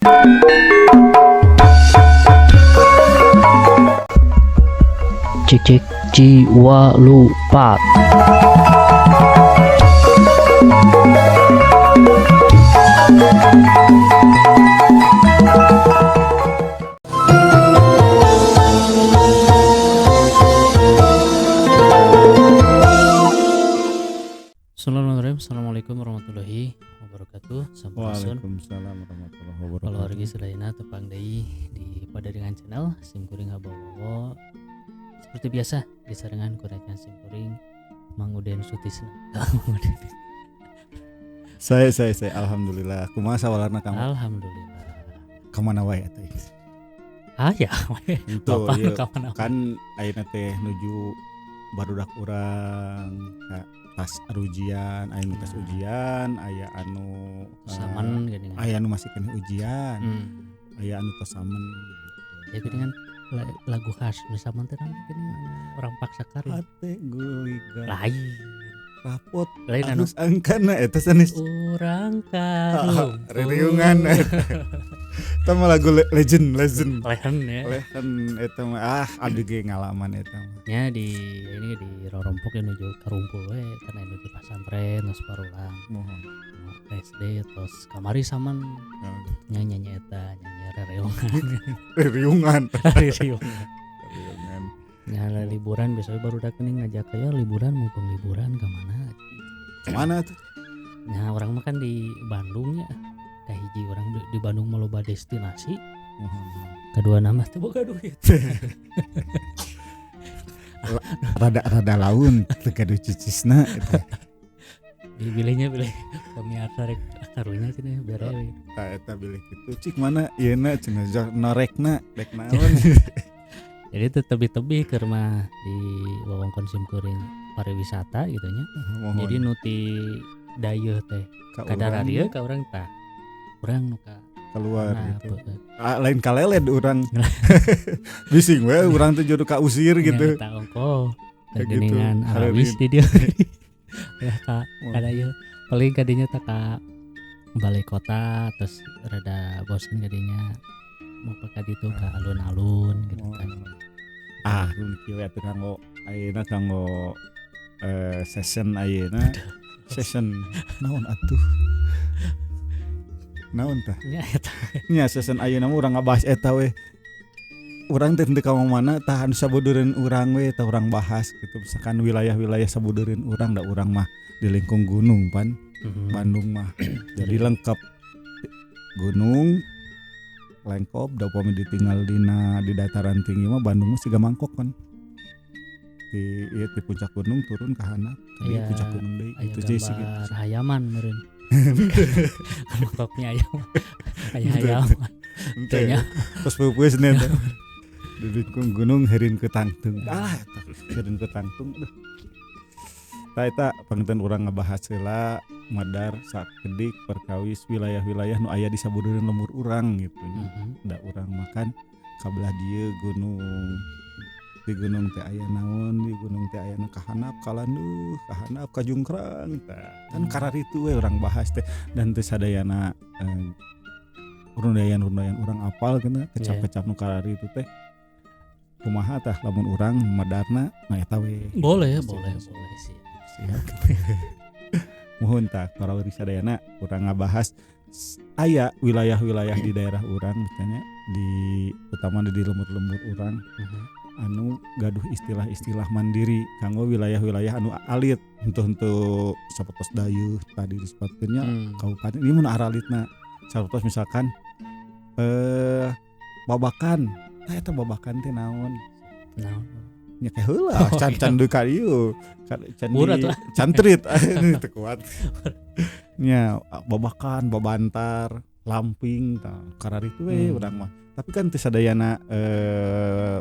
Cek cek jiwa lupa. Assalamualaikum warahmatullahi wabarakatuh. Sampurasun. Waalaikumsalam warahmatullahi Kalau wabarakatuh. lagi sedayana tepang deui di pada dengan channel Simkuring Habowo. Seperti biasa disarengan konekan Simkuring Mang Uden Sutisna. Saya alhamdulillah. Kumaha sawalarna kamu? Alhamdulillah. Kemana wae atuh? Ya. Itu Bapak ieu kapan kan ayeuna teh nuju barudak urang ka tas ujian, aya nu tas ujian, aya anu saman geuningan. aya anu masih kena ujian, aya anu tos samen Ya geuningan lagu khas nu saman teh naon geuningan orang paksa kari. Hate guligan. Lain. Rapot Lain anu alus angkana eta sanes urang karung. reriungan. Eta mah lagu legend. Lehen ya. Lehen eta mah abdi ge ngalaman eta mah. Ya di Rorompok yang menuju Karumpul we karena menuju pesantren terus barulang Mohon. SD terus kamari saman nyanyi eta nyanyi Reriungan. rereungan ya liburan biasanya baru dah kening ngajak aya liburan mumpung liburan ke mana Kemana tuh? nah orang makan di Bandung ya teh hiji orang di Bandung maloba destinasi kedua nama teh boga duit Rada laun teu kadu cicisna eta. Pilih pemiarsa rek karunya cenah bere we. Eta bilih kitu cik mana ieuna cenah norekna rek naon. Jadi teu tebi-tebi keur mah di wewengkon Simkuring pariwisata gitu nya. Jadi nu ti dayeuh teh kadar dieu ka urang tah. Urang nu ka keluar gitu. Lain kaleled urang. Bising we urang teh jodoh ka usir gitu. Eta ongko. Gitu. Dengan Arabis di dia. Ya ka kadayeuh paling kadinya teh ka balai kota terus rada bosan kadinya mau ka ditu ka alun-alun gitu kan. Mun kieu atuh kanggo ayeuna kanggo session ayeuna. Session naon atuh? Naon tah? Ya eta. Nya session ayeuna mah urang ngabahas eta we. Urang teh teu ka mana tah anu sabudeureun urang we tah urang bahas gitu misalkan wilayah-wilayah sabudeureun urang da urang mah di lingkung gunung pan. Bandung mah. Jadi lengkap gunung lengkap da upami ditinggal di dataran tinggi mah Bandung mah siga mangkok kan. Di puncak gunung turun ke handap di puncak gunung deui itu jadi sih gitu. Hayaman meureun. Anu kopnya hayaman. Tanya terus peupeus nih di lingkung gunung heureun ke tangtung. Eta heureun ke tangtung. Eta panginten urang ngabahas heula madar sakedik perkawis wilayah-wilayah nu aya di sabudeureun lembur urang gitu nya. Da urang makan kabelah dieu gunung. Di gunung teh aya naon, di gunung teh aya na kahanap kalanduh, kahanap kajungkrang tah. Kan kararitu we urang bahas teh dan teu sadayana rundayan urang apal kena kecap-kecap nu kararitu teh. Kumaha tah lamun urang madarna na eta we. Boleh sih. Muhun tah para wiri sadayana urang ngabahas aya wilayah-wilayah di daerah urang misalnya di utama di lembur-lembur urang anu gaduh istilah-istilah mandiri kanggo wilayah-wilayah anu alit untuk sapertos dayeuh tadi disebutkeunnya kabupaten ieu mun aralitna sapertos misalkan babakan eta babakan teh naon nya kayak heula can deuk ka ieu cantrit teu kuat nya babakan babantar lamping tah kararitu we urang mah tapi kan teu sadayana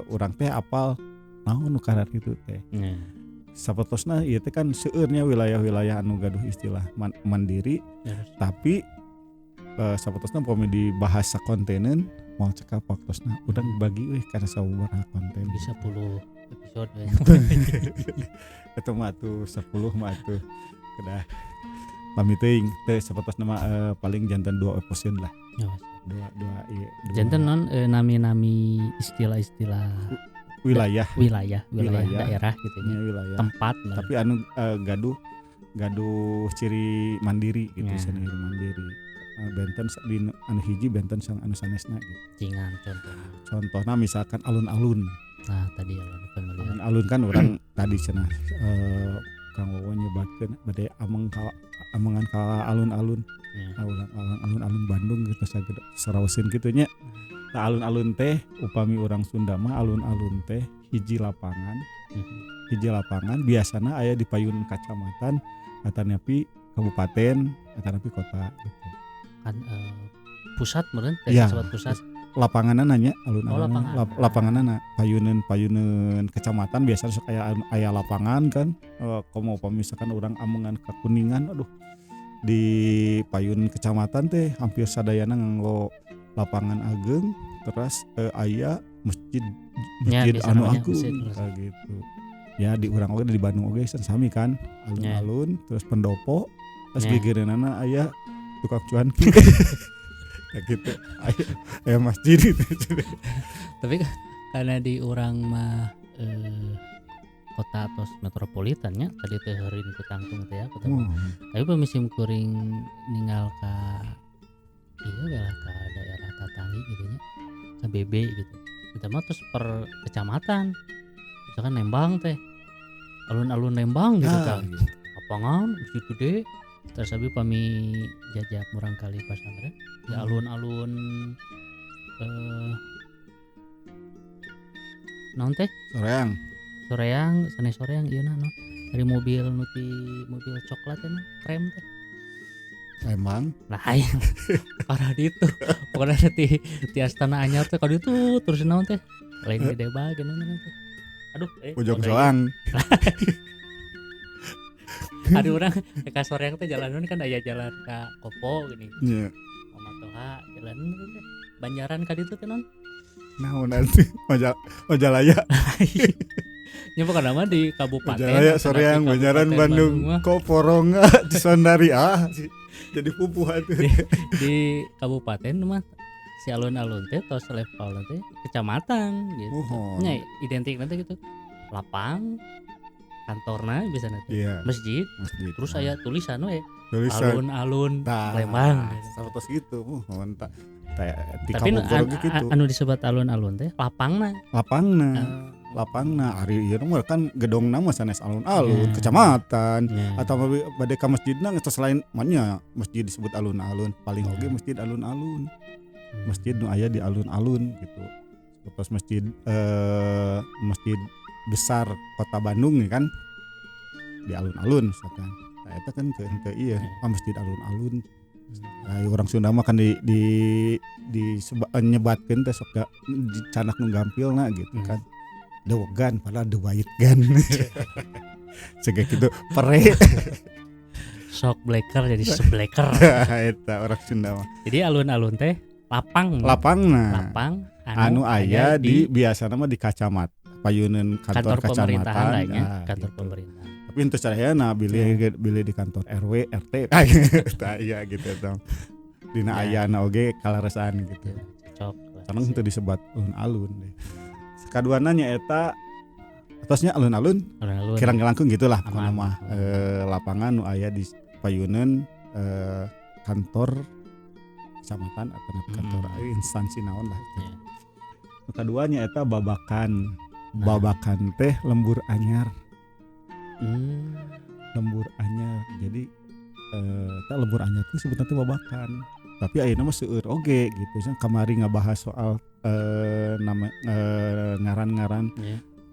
urang teh apal naon nu kararitu teh sapertosna ieu teh kan seueur nya wilayah-wilayah anu gaduh istilah mandiri tapi sapertosna upami dibahas sakonteneun mau cekap waktosna urang bagi we kana sabaraha konten bisa 10 episode we. Eta mah atuh 10 mah atuh kedah pami teuing teh sapertosna mah paling jantan 2 episode lah. dua janten non nami-nami istilah-istilah wilayah daerah gitu ya, nya. wilayah Tempat tapi anu gaduh ciri mandiri gitu Ya. seni mandiri. Benten di anu hiji benten sang anu sanesna gitu. Cingan contohnya. Contohnya misalkan alun-alun. Nah tadi familiar. Alun-alun kan orang tadi cenah Kang Wawan nyebatkeun bade amengan ka alun-alun. Ya. Alun-alun Bandung gitu saraoseun kitu nya. Nah, alun-alun teh upami orang Sunda mah alun-alun teh hiji lapangan. Hiji lapangan biasana aya di payun kacamatan atanapi kabupaten atanapi kota gitu. Kan pusat meureun Ya, disebut pusat. Lapanganna nanya alun-alun Lapangan. payuneun kecamatan biasanya sok aya lapangan kan. Komo misalkan orang amengan ka Kuningan aduh di payun kecamatan teh hampir sadayana nganggo lapangan ageng terus aya masjid anu agung kayak gitu. Ya di urang oge di Bandung oge sami kan alun-alun terus pendopo terus gegereunana aya tukang cuanki. Kayak gitu aya masjid gitu. Tapi karena di urang mah kota atau metropolitannya tadi teh heureun ku tangtung teh ya tapi pemisim kuring ninggal ka ieu lah ka daerah tatangi gitu nya ka BB gitu kita mah terus per kecamatan misalkan Lembang teh alun-alun Lembang gitu kan lapangan masjid gede terus abi pami jajak murang kali pasantren di alun-alun naon teh soreang sanes soreang ieu naon dari mobil coklat teh krem teh Lembang lah aya parah ditu pokoknya ti Astana Anyar teh ka ditu terus naon teh lain gede bae naon teh aduh Pojok Joang ada orang ka soreang teh jalan kan aya jalan ka Kopo gini nya Mamatoha jalan teh Banjaran ka ditu teh naon naon nanti Majalaya nya bukan nama di kabupaten Majalaya Soreang Banjaran Bandung kok porong Cisondari jadi pupuhan di kabupaten mah si alun-alun teh tos level teh kecamatan gitu nya identik nanti gitu lapang kantorna bisa nanti masjid terus aya tulisan we alun-alun Lembang sapertos gitu mantap tapi anu disebut alun-alun teh lapangna ari ieu mah kan gedongna mah sanes alun-alun kecamatan atau bade ka masjidna geus selain manya masjid disebut alun-alun paling oge masjid alun-alun masjid nu aya di alun-alun gitu terus masjid besar kota Bandung nih kan di alun-alun misalkan nah itu kan ke iya masjid alun-alun nah, orang Sunda mah kan nyebatkeun teh sok canak nu gampilna gitu kan dewegan padahal dewaitgan sege kitu pere sok bleker jadi sebleker eta orang Sunda mah jadi alun-alun teh lapang anu aya di biasana mah di kacamat payuneun kantor kecamatan kantor pemerintahan tapi untuk caranya bilih di kantor RW RT iya gitu dong dina ayana oge kalaresan gitu karena itu disebut alun-alun deh kaduana nya eta atosnya alun-alun kirang-langkung gitulah pokona mah lapangan nu aya di payuneun kantor kecamatan atau kantor instansi naon lah itu. Kaduanya eta babakan teh lembur anyar lembur anyar jadi lembur anyar itu sebetulnya babakan tapi ayeuna mah seueur oge gitu kamari ngabahas soal ngaran-ngaran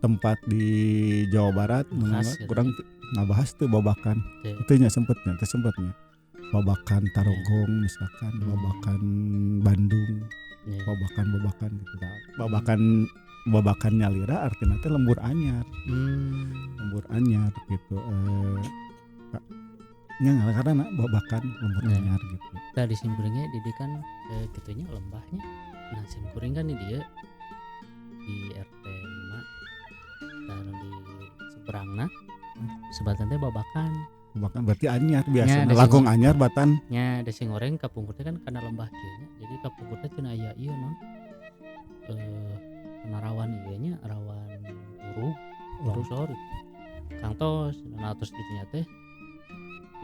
tempat di Jawa Barat kurang ngabahas tuh babakan itu nya sempetnya babakan Tarogong misalkan babakan Bandung babakan gitu babakan nyalira artinya teh lembur anyar gitu nya karena babakan lembur anyar gitu tadi simkuringnya didikan gitunya lembahnya nah simkuring kan dia di RT 5 dan di seberangna sebatan teh babakan Babakan berarti anyar biasa. Nya, Langkung anyar batan. nya da sing goreng kapungkur teh kan kana lembah kieu nya. Jadi kapungkur teh cenah aya ieu non. Kana rawan ieu nya, rawan urug sorry. Kangtos nah terus dinya teh.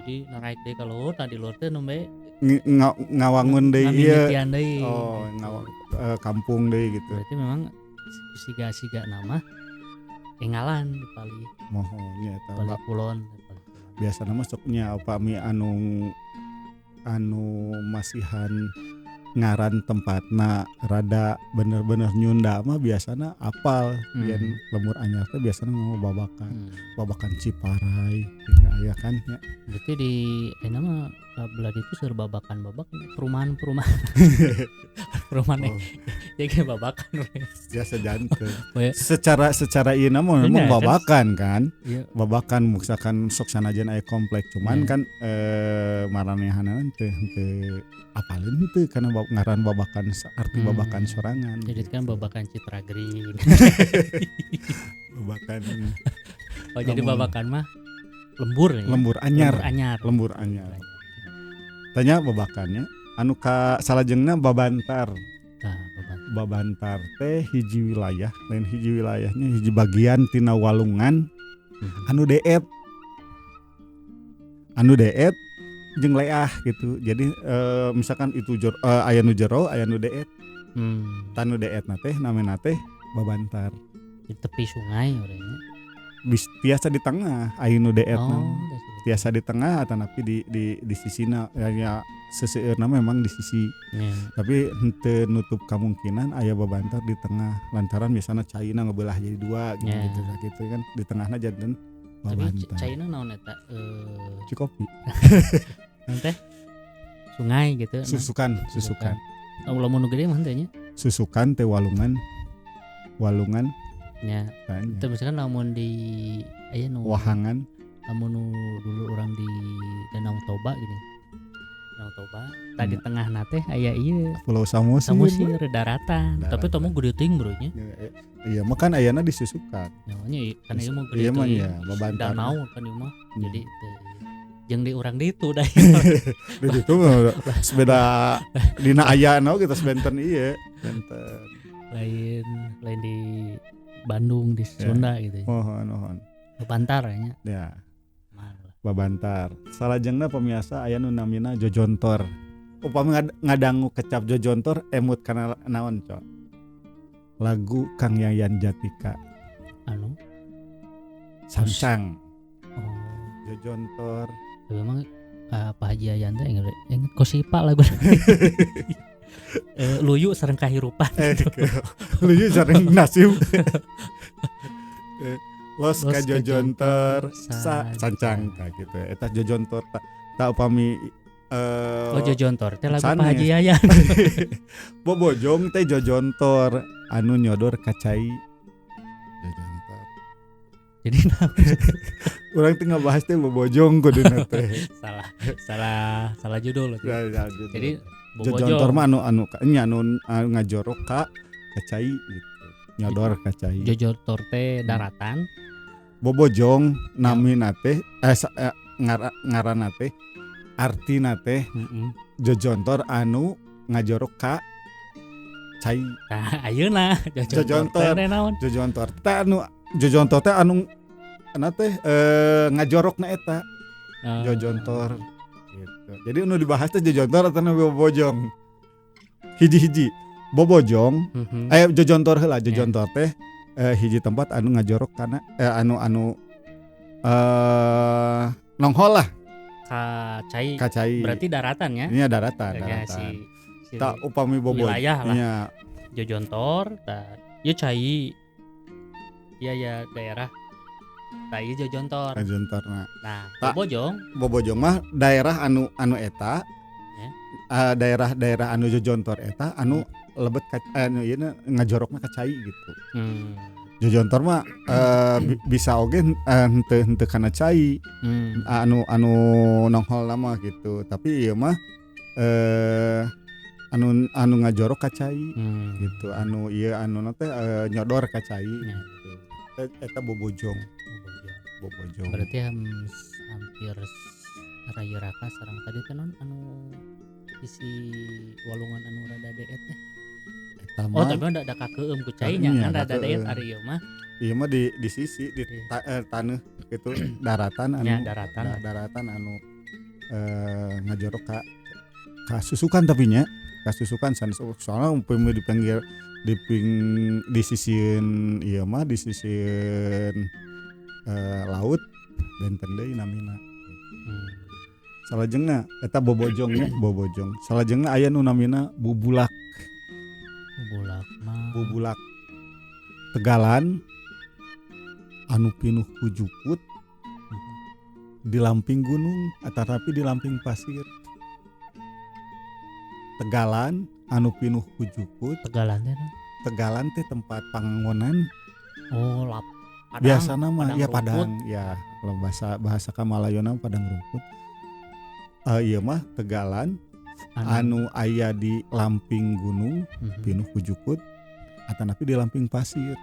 Jadi naraik deui ka luhur, tadi luhur teh nembe Ngawangun deui ieu. Ngamimitian deui. Oh, kampung deui gitu. Berarti memang siga nama engalan di Pali. Mohonya eta Pali Kulon. biasa nama soknya upami anu masihan ngaran tempatna rada bener-bener nyunda mah biasana apal yen lemur anyar teh biasana ngomong babakan Ciparai ini aya kan ya. Berarti di nama belah itu seur babakan perumahan perumahan ya kayak babakan biasa janten secara ieu mah memang babakan kan iya. Babakan misalkan sok sanajan aya komplek cuman kan maranehanna teu apalin teu karena ngaran babakan arti babakan sorangan jadi kan babakan Citra Green babakan jadi babakan mah lembur anyar tanya babakannya anu ka salajengna babantar babantar teh hiji wilayah lain hiji wilayahnya hiji bagian tina walungan anu deet jeung leah gitu. Jadi misalkan itu aya nu jero aya nu deet. Tanu deet na teh namina teh babantar. Di tepi sungai orangnya. Biasa di tengah aya nu deet biasa di tengah atanapi di sisina ya seseueurna memang di sisi. Tapi henteu nutup kemungkinan aya babantar di tengah lantaran biasana caina ngebelah jadi dua gitu kan di tengahna janten babantar. Tapi caina naon eta? Cikopi. Teh sungai gitu. Susukan. Lamun nu gede mah teh nya. Susukan teh walungan. Nya. Teu misalkan lamun di aya nu Wahangan. Lamun nu dulu orang di Danau Toba gini. Danau Toba, tadi tengah nate aya ieu Pulau Samosir daratan. Tapi tamu gede ting bro nya. Iya, makan ayana disusukan. Ya, nya kan ieu mah gede teuing. Iya, babantar. Danau kan ieu mah. Jadi jeung di urang ditu da. Di ditu sepeda dina ayana kita sebenten ieu, benten. Lain di Bandung di Sunda gitu. Mohon. Babantar nya. Ya. Babantar. Salajengna pemiasa aya nu namina jojontor. Upami ngadangu kecap jojontor emut kana naon, Cok? Lagu Kang Yayan Jatika. Anu Sancang. Oh, jojontor. Memang Pak Haji Yayan teh inget Kosipa lagu. Luyu sareng kahirupan. Luyu sareng nasib. Los ka jojontor sancang gitu. Eta jojontor tak upami jojontor teh lagu Pak Haji Yayan. Bobojong teh jojontor anu nyodor ka cai. Jojontor. Jadi urang teh ngabahas teh bobojong kuduna teh. Salah judul. Jadi jojontor mah anu ngajorok ka cai gitu. Nyodor ka cai. Jojontor teh daratan. Bobojong namina teh ngaranna teh artina teh jojontor anu ngajorok ka cai. Nah, ayeuna jojontor teh naon? Jojontor teh anu teh ngajorokna eta. Jojontor gitu. Jadi anu dibahas teh jojontor atau bobojong. Hiji-hiji. Bobojong jojontor heula jojontor teh hiji tempat anu ngajorok kana anu nonghol lah ka cai. Berarti daratan ya? Iya daratan. Tak upami bobojong wilayah lah. Iya. Jojontor ieu cai. Iya daerah. Tah ieu jojontor. Jojontorna. Nah, bobojong mah daerah anu eta. Daerah anu jojontor eta anu lebet anu ieu ngajorokna ka cai gitu. Jojontor mah bisa oge henteu kana cai. Anu nonghol mah gitu. Tapi ieu mah anu ngajorok ka cai gitu. Anu ieu anu teh nyodor ka cai gitu. Eta bobojong. Berarti hampir Raya Raka sareng tadi teh non anu isi walungan anu rada deet teh. Oh tapi mah da kakeueum ku cai nya kan rada deet ari ieu mah. Ieu mah di sisi di taneuh gitu daratan anu daratan anu ngajorok ka susukan tapi nya ka susukan soalnya umpama di pinggir di sisieun ieu mah di sisieun laut benten deui namina. Salajengna eta bobojongnya bobojong. Salajengna aya nu namina bubulak. Bubulak tegalan anu pinuh ku jukut di lamping gunung atarapi di lamping pasir. Tegalan anu pinuh ku jukut. Tegalan teh tempat panganggonan. Oh, padang. Biasana mah ya padang ya kalau bahasa Kamalayona padang rumput. Ieu mah tegalan anu aya di lamping gunung pinuh ku jukut atanapi di lamping pasir.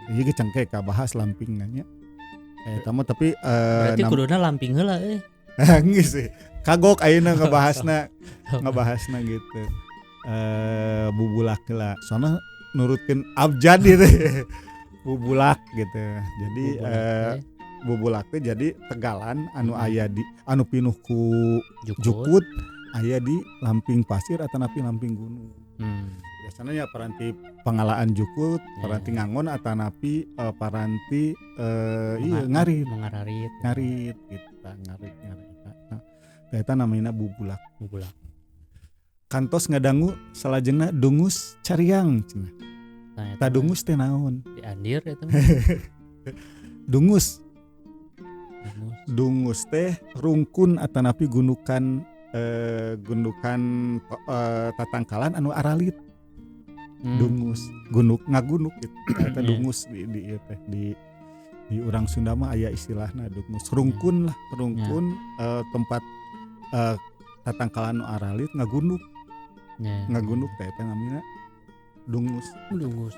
Ieu ge cangke ka bahas lamping nya. Eta mah tapi berarti kuduna lamping heula euy. Geus sih. Kagok ayeuna ngebahasna gitu. Bubulak heula. Soalna nurutkeun abjad gitu. Bubulak gitu. Jadi bubulak teh jadi tegalan anu aya di anu pinuh ku jukut aya di lamping pasir atanapi lamping gunung. Biasanya ya paranti pangalaan jukut, paranti ngangon atanapi paranti ngarit kita ngarit. Nah, eta namanya bubulak. Kantos ngadangu salajengna dungus cariang cenah. Nah, ta dungus teh naon? Di andir eta. Dungus teh rungkun atanapi gundukan tatangkalan anu aralit. Dungus ngagunuk gitu. Eta dungus di urang Sunda mah aya istilahna dungus. Rungkun tempat tatangkalan anu aralit ngagunuk. Ngagunuk teh eta namina dungus.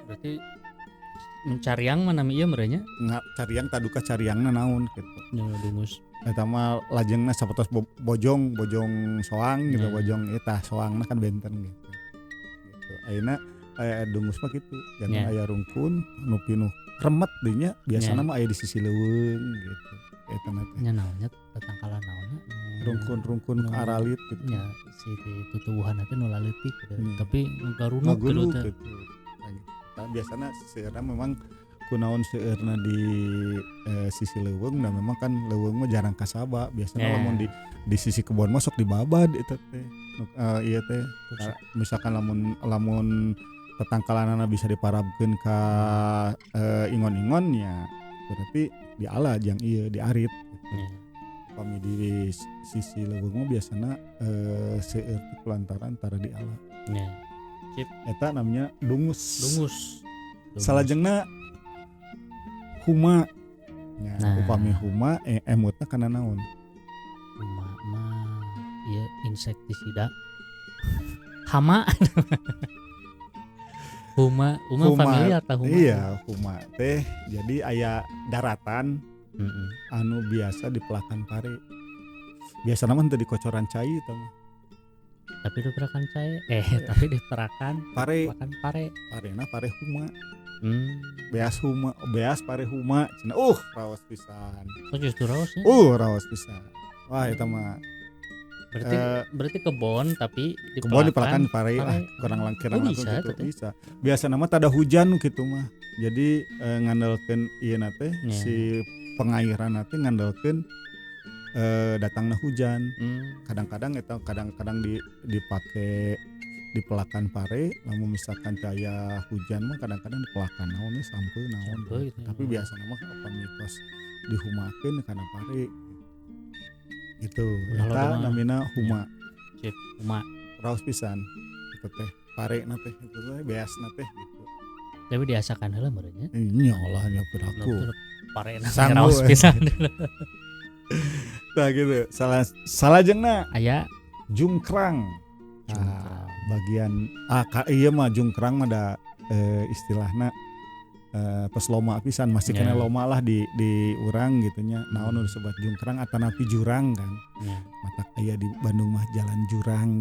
Berarti mencariang mana ieu merenya? Cariang taduka cariangna naon gitu. Ya dungus. Eta mah lajengna sapotos bojong soang gitu, bojong eta soangna kan benten gitu. Ayeuna aya dungus mah kitu, jangan aya rungkun anu pinuh remet deui nya, biasana mah aya di sisi leuweung gitu. Eta mah teh. Nya naonnya tatangkalan naonna? Rungkun aralit gitu. Nya si tutuwuhan teh nu laletik gitu. Tapi garunuk kitu teh. Nah, biasanya seueurna memang kunaon seueurna di sisi leuweung dan memang kan leuweung mah jarang kasaba. Biasanya lamun di sisi kebon mah sok dibabad eta teh. Iya teh. Misalkan lamun tetangkalanana bisa diparabkeun ka ingon-ingon ya berarti di alajang ieu di arit gitu. Kami di sisi leuweung mah biasana seueur kulantaran tara di ala. Eta namanya dungus. Salajengna huma. Upami huma emutna kana naon? Huma mah ieu insektisida. Hama. huma familiar tah huma. Iya, huma teh jadi aya daratan anu biasa di pelakan pare. Biasana mah teu di kocoran cai tah mah. Tapi di perakan cai tapi di perakan pare parena pare huma. Beas pare huma cenah raos pisan. Oh justru raos ya? Raos pisan. Wah eta mah berarti kebon tapi di pelakan pare kurang langkirang gitu bisa. Biasa nama tada hujan gitu mah. Jadi ngandelkeun ieu na teh si pengairan teh ngandelkeun datangna hujan. Kadang-kadang dipake di pelakan pare, lamun misalkan daya hujan mah kadang-kadang di pelakan naon sampeu naon. Gitu. Tapi biasa mah apa mitos dihumakeun kana pare. Gitu. Eta namina huma. Huma. Raos pisan. Itu teh pare na teh itu teh beasna teh gitu. Tapi diasakan heula meureunnya. Nya Allah nya piraku. Pare na raos pisan. Nah gitu. Salajengna aya jungkrang. Bagian ieu mah jungkrang mah da istilahna tos loma pisan masih kena loma lah di urang gitunya naon nu disebut jungkrang atanapi jurang kan matak aya di Bandung mah jalan jurang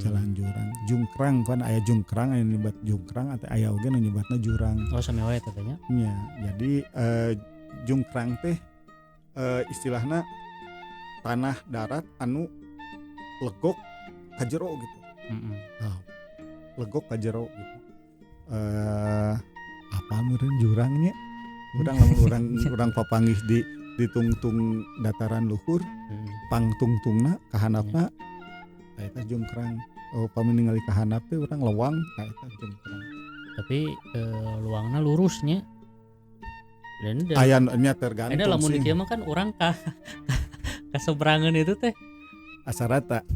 jalan jurang jungkrang kan aya jungkrang aya nyebat jungkrang atau aya oge nu nyebatna jurang sami wae teh nya nya jadi jungkrang teh istilahna tanah darat anu legok ka jero gitu legok ka jero gitu apa meureun jurangnya urang papanggih di tungtung dataran luhur pangtungtungna kahandapna eta jungkrang pami ningali kahandap teh urang lewang eta jungkrang tapi luangna lurusnya dan aya nya tergantung ada lamun dieu mah kan urang ka seberangan itu teh asarata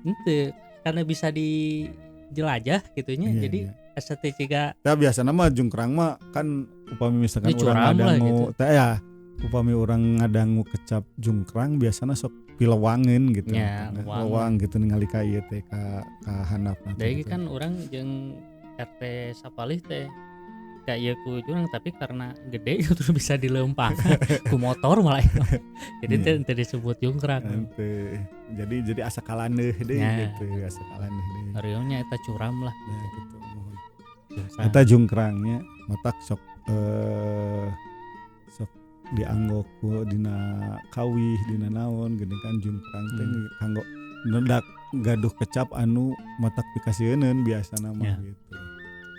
henteu karena bisa dijelajah gitunya jadi asa teh ciga ya biasana mah jungkrang mah kan upami misalkan urang ngadangu teh ya upami urang ngadangu kecap jungkrang biasana sok pilewangeun gitu ya, lewang gitu ningali ka ieu teh ka handapna da ieu kan urang jeung RT sapalih teh ka ieu ku jurang tapi karena gede terus bisa dilempang ku motor malah jadi teh disebut jungkrang jadi asa kalaneuh deui gitu asa kalaneuh deui areunya eta curam lah ya gitu eta jungkrangnya matak sok dianggok ku dina kawih dina naon geuning kan jungkrang teh kanggo nedak gaduh kecap anu matak pikasieun biasana mah gitu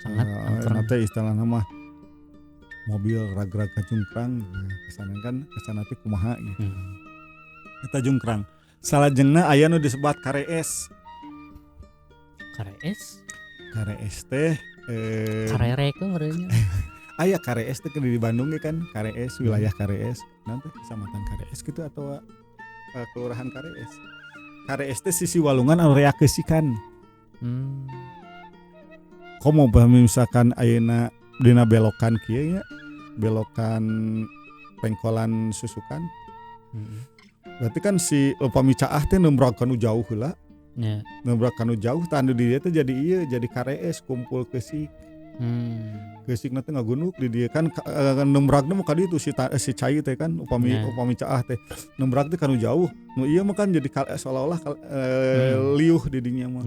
sangat nanti istilahna mah mobil rag-rag ka jungkrang kesana kan kesana teh kumaha gitu eta jungkrang salajengna aya nu disebut karees teh karerek ngeureunnya aya karees teh di Bandung kan karees wilayah karees nanti kecamatan karees gitu atau kelurahan karees teh sisi walungan anu rea keisikan komo misalkan ayeuna dina belokan kieu nya belokan pengkolan susukan berarti kan si upami caah teh nembrog kanu jauh heula nembrog kanu jauh tanu di dieu teh jadi karees kumpul keusik keusik teh ngagunuk di dieu kan nembragna mah ka ditu si cai teh kan upami caah teh nembrag teh kanu jauh nu ieu mah kan jadi seolah-olah liuh di dinya mah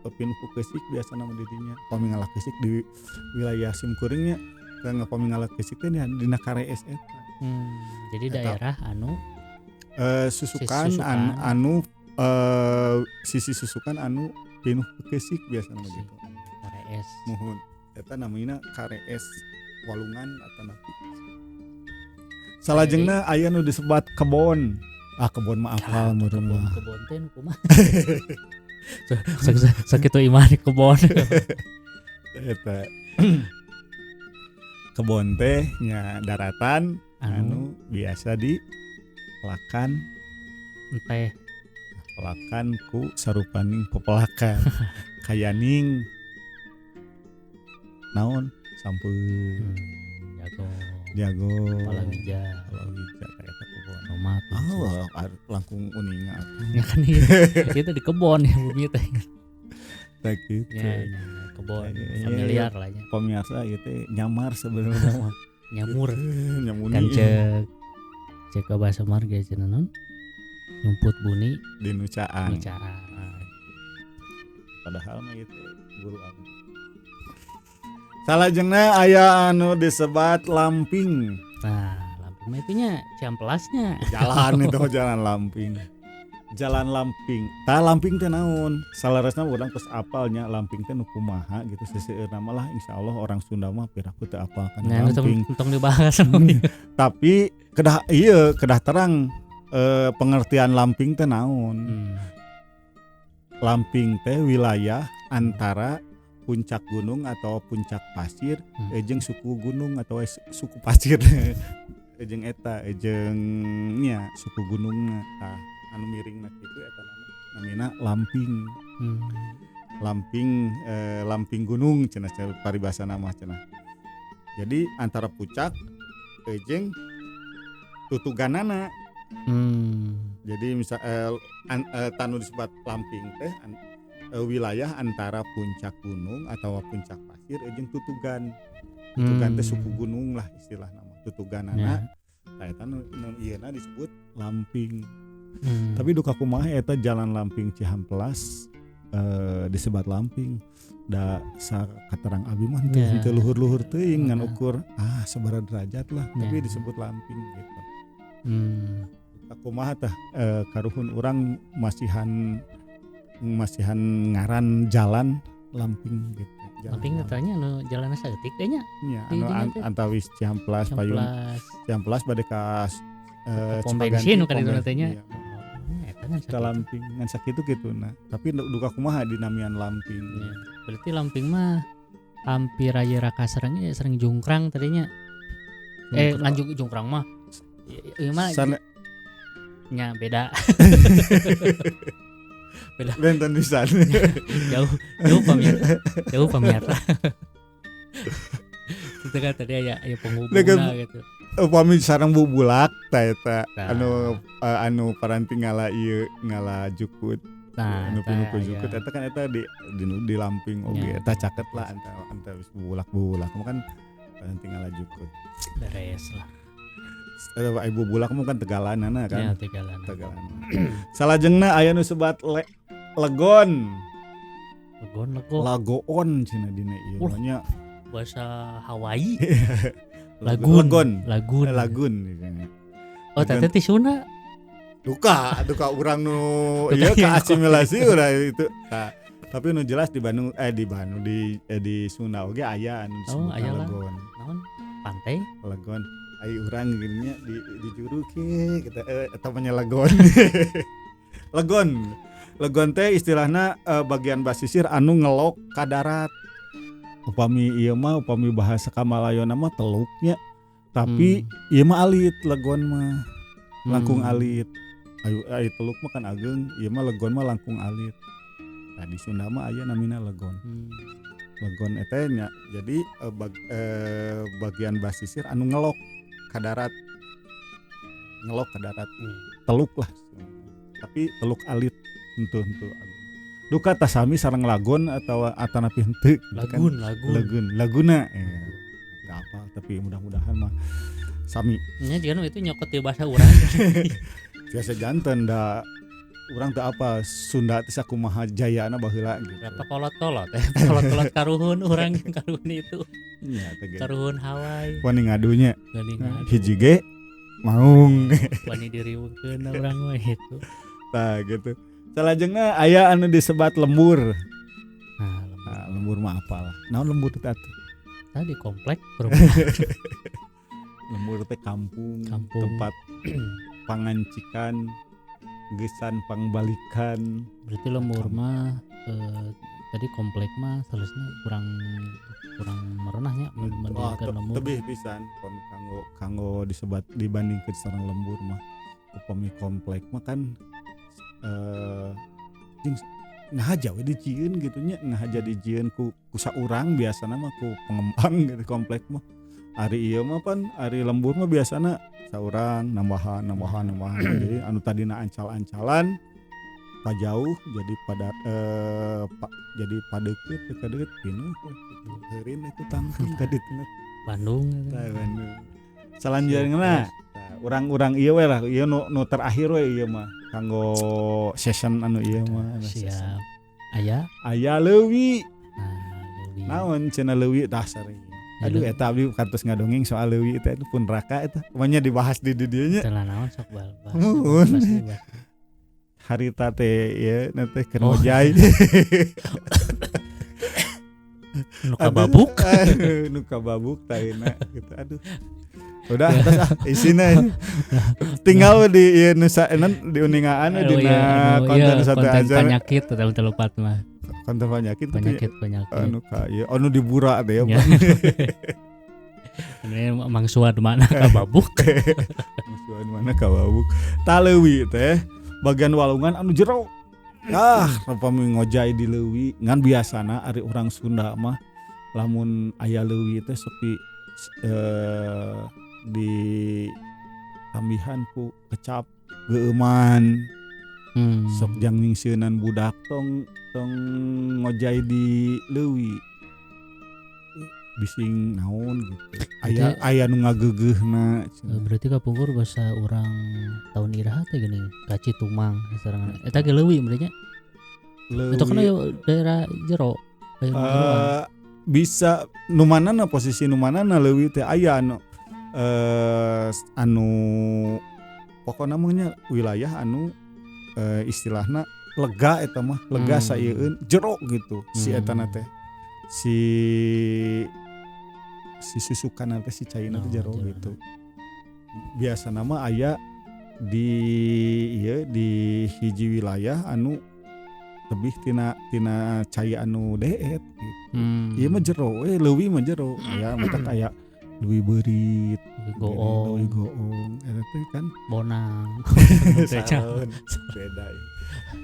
pinuh keusik biasana mah di dinya upami ngalah keusik di wilayah simkuring nya kan upami ngalah keusik teh dina karees eta jadi daerah anu susukan anu sisi susukan anu pinuh keusik biasana begitu karees muhun eta namina karees walungan atanapi salajengna aya nu disebut kebon kebon mah apal meureun mah kebon teh kumaha sakitu imah di kebon eta kebon teh nya daratan anu biasa di lakan teh lakan ku sarupaning pepelakan kayaning naon sampun jago palawija kayak kebon tomat langkung uninga ya kan itu di kebon ya bumi teh tak gitu ya kebon familiar lah ya pemirsa itu nyamar sebenarnya mah nyamur nyamuni kan cek bahasa marga cenah non nyumput buni di nucaan padahal mah itu guru aku salajengna aya anu disebut lamping lamping mah itunya ciamplasnya jalan itu jalan lamping lamping teh naon salaresna urang geus apalnya lamping teh nu kumaha gitu seseueurna mah lah insyaallah orang Sunda mah piraku teu apal kan lamping tong dibahas tapi kedah terang pengertian lamping teh naon lamping teh wilayah antara puncak gunung atau puncak pasir jeung suku gunung atau suku pasir jeung eta jeung nya suku gunungna anu miringna kitu eta namina lamping lamping gunung cenah paribasana mah cenah jadi antara puncak jeung tutuganana jadi misal tanu disebut lamping teh wilayah antara puncak gunung atau puncak pasir jeung tutugan Tutugan teh suku gunung lah istilah nama tutuganana. Nah eta nu ieuna disebut lamping. Tapi duka kumaha eta jalan Lamping Cihamplas disebat lamping. Da sakaterang abi mah teu luhur-luhur teuing ngan ukur sabaraha derajat lah tapi disebut lamping gitu. Duka kumaha tah karuhun urang masihan ngaran jalan lamping gitu. Lamping katanya anu jalan saeutik teh nya. Nya anu antawis Cihamplas Payun. Cihamplas bade ka pom bensin kan itu teh nya. Eta lamping ngan sakitu kituna. Tapi duka kumaha dinamian lamping. Ya, berarti lamping mah hampir aya raka sering jungkrang tadinya. Lanjut jungkrang mah. Ieu mah nya beda. Beda. Benten pisan. Jauh pamirsa. Itu kan tadi aya penghubungna gitu. Upami sareng bubulak tah eta anu paranti ngala jukut. Anu pinuh jukut eta kan eta di lamping oge eta caket lah anta wis bubulak mah kan paranti ngala jukut. Beres lah. Eta ibu bulak mah kan tegalanana kan. Ya tegalan. Salajengna aya nu sebat legon. Lagoon cenah dina ieu nya bahasa Hawaii. Lagun. Oh, teh teh Sunda. Duka urang nu ieu ka asimilasi urang itu. Tapi nu jelas di Bandung di Sunda oge aya anu disebut lagon. Naon? Pantai? Lagon. Ai urang geunya di juru ke kita eta mah lagon. Legon teh istilahna bagian basisir anu ngelok ka darat. Upami bahasa Kamalayona mah teluknya. Tapi ieu mah alit legon mah. Langkung alit. Ayo teluk mah kan ageung, ieu mah legon mah langkung alit. Nah di Sunda mah aya namina legon. Legon eta nya jadi bagian basisir anu ngelok ka darat. Teluk lah. Tapi teluk alit henteu duka tasami sareng lagon atau atanapi henteu laguna enggak apa tapi mudah-mudahan mah sami nya jiga itu nyokot di bahasa urang biasa janten da urang teu apa Sunda teh sakumaha jayana baheula gitu rata kolot-kolot karuhun urang karuhun itu nya teh karuhun Hawaii wani ngadunya hiji ge maung wani diriweukeun urang mah itu tah gitu. Salajengna aya anu disebat lembur. Lembur mah apalah. Naon lembur teh atuh? Tadi komplek perumahan. Lembur teh kampung. Tempat pangancikan, gesan pangbalikan. Berarti lembur mah tadi komplek mah salusna kurang merenahnya mendingan lembur. Tebih pisan kanggo disebat dibandingkeun sareng lembur mah. Upami komplek mah kan ngahaja we dijieun gitu nya ngahaja dijieun ku saurang biasana mah ku pengembang gitu komplek mah ari ieu mah pan ari lembur mah biasana saurang nambahan jadi anu tadina ancal-ancalan pajauh jadi pada jadi padeukeut kadeukeut pinuh heureun itu tangkang ka ditu Bandung salanjutna urang ieu we lah ieu nu terakhir we ieu mah kanggo session anu ieu mah siap aya leuwih leuwih naon cenah leuwih tah sering aduh eta abdi kantos ngadongeng soal leuwih teh pun raka eta manya dibahas di dieu nya teh naon sok bahas harita teh ieu teh keur ngojay nu kababuk taina gitu aduh udah isina tinggal di ieu nusa enan di uningaan dina konten satu aja penyakit tahun 34 mah konten penyakit anu ka ieu anu dibura teh ya ini mangsuan mana kababuk mangsuan mana kababuk taleuwi teh bagian walungan anu jero upami ngojay di leuwih ngan biasana ari urang Sunda mah lamun aya leuwih teh sepi di tambihan ku kecap geuman sok jang ningseunan budak tong ngojay di leuwih bising naon gitu. Aya nu ngageugeuhna. Berarti kapungkur basa urang tahun iraha teh geuning kaci tumang sarangan. Eta ge leuwih berarti nya. Itu kan daerah jero. Bisa nu manana posisi nu manana leuwih teh aya anu pokona mah wilayah anu istilahna lega eta mah lega saeueun jero gitu si eta na teh si susukan teh si caina teh jero gitu. Biasa nama aya di hiji wilayah anu lebih tina cai anu deet gitu. Ieu mah jero leuwih mah jero ya mata aya leuwih beurit, leuwih goong eta teh kan bonang. Salon beda ya.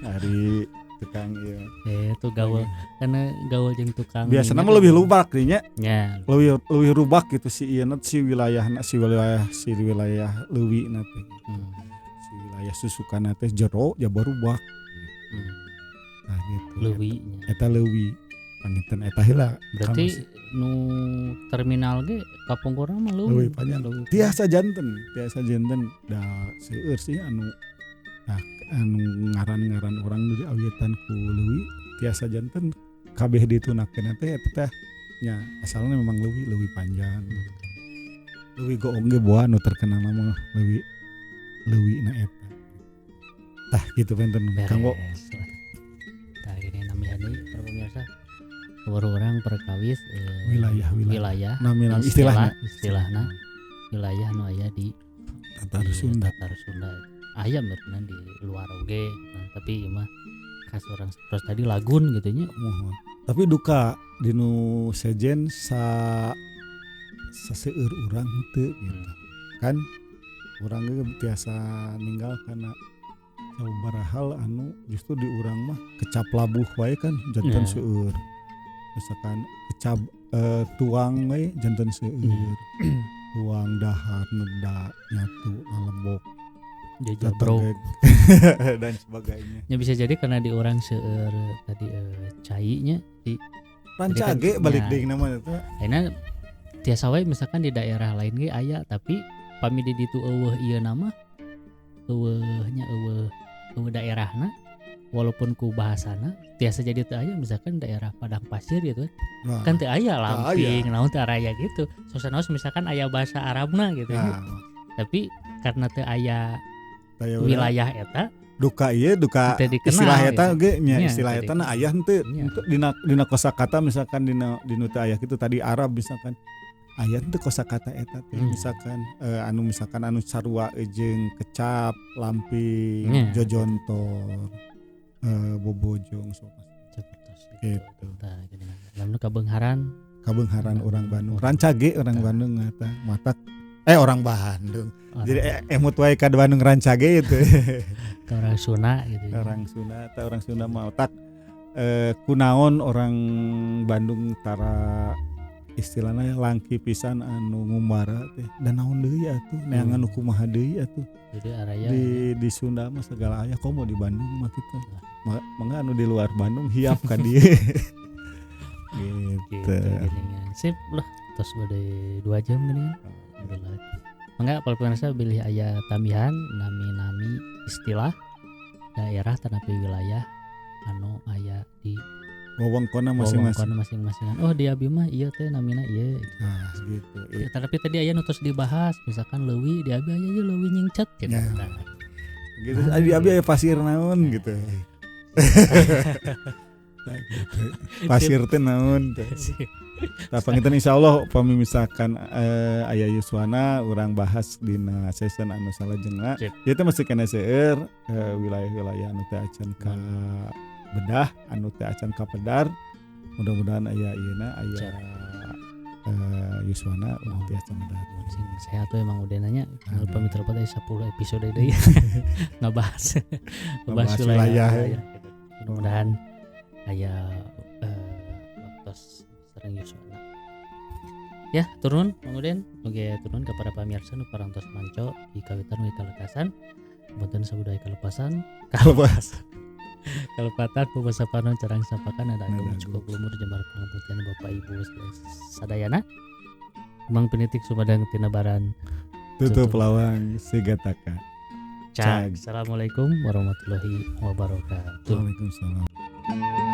Hari tukang ieu. Itu gaul karena gaul jeung tukang. Biasana mah leuwih lubak deui nya. Ya. Leuwih rubak gitu si ieu si wilayah leuwihna teh. Si wilayah susukan teh jero jaba rubak. Nah gitu. Leuwihnya. Eta leuwih. Panginten eta heula. Berarti nu terminal ge kapungkurna mah leuwih panjang. Tiasa janten da seueur sih anu ngaran-ngaran orang nu diawietan ku leuwih tiasa janten kabeh ditunakeun teh eta teh nya asalna memang leuwih panjang. Leuwih goong ge boa nu terkenal mah leuwihna eta. Tah gitu penten kanggo. Tah gini namanya para pemirsa. Orang perkawis wilayah namina istilahna wilayah nu aya di Tatar Sunda. Aya berenang di luar oge tapi ieu mah khas orang terus tadi lagun gitu nya. Tapi duka dinu sejen saseueur urang teu gitu. Kan urang ge biasa ninggal kana sabaraha hal anu justru di urang mah kecap labuh wae kan janten seueur. Misalkan kecap tuang we janten seueur. Tuang dahar neda nyatu lalembok jajabro dan sebagainya. Ya bisa jadi karena di orang seueur tadi cainya di rancage balik deui nama eta. Ayeuna tiasa wae misalkan di daerah lain ge aya tapi pami di ditu eueuh ieu nama eueuhnya eueuh daerahna walaupun ku bahasana tiasa jadi teu aya misalkan daerah Padang Pasir gitu kan teu aya Lamping naon teu aya gitu sosanaos misalkan aya bahasa Arabna gitu tapi karena teu aya wilayah eta duka istilah eta ge nya istilah eta na aya henteu dina kosakata misalkan dina teu aya kitu tadi Arab misalkan aya teu kosakata eta teh misalkan anu sarua jeung kecap lamping jojontor bobojong gitu. Lamun kabeungharan orang Bandung rancage orang Bandung eta matak orang Bandung jadi emut wae ka Bandung rancage itu orang Sunda gitu orang Sunda mah otak kunaon orang Bandung tara istilahna langki pisan anu ngumara teh dan naon deui atuh neangan nu kumaha deui atuh jadi araya di Sunda mah segala aya komo di Bandung mah kitu mangga anu di luar Bandung hiap ka dieu gitu sip lah tos bade 2 jam gini kan mangga kalau pemirsa pilih aya tambahan nami istilah daerah tanapi wilayah anu aya di wewengkonna masing-masing. Oh di abi mah ieu teh namina ieu. Nah, gitu. Ya, tapi tadi aya nu tos dibahas misalkan leuwih di abi aya je leuwih nyingcet gitu. Nah. Gitu di abi aya pasir naon gitu. Nah, gitu. Pasir teh naon teh. Tah panginten insyaallah upami misalkan aya yuswana urang bahas dina season anu salajengna. Ieu teh mesti kana seueur wilayah-wilayah anu teh acan ka bedah anu teh acan kapedar mudah-mudahan aya ieuna aya yuswana urang teh acan bedah sing sehat we emang udah nanya kalau pamit lepat aya 10 episode deui ngabahas wilayah mudah-mudahan aya waktos sareng yuswana ya turun kemudian oge turun ke para pamirsa nu parantos manco di kawitan we kalekasan boten sabudaya kalepasan Kalepatan pemasa panon carang sapakan ada Nah, agung cukup lumur jembar pangabutian Bapak Ibu sadayana. Emang penitik Sumedang Tinabaran. Tutup lawang sigataka. Cak. Assalamualaikum warahmatullahi wabarakatuh. Waalaikumsalam.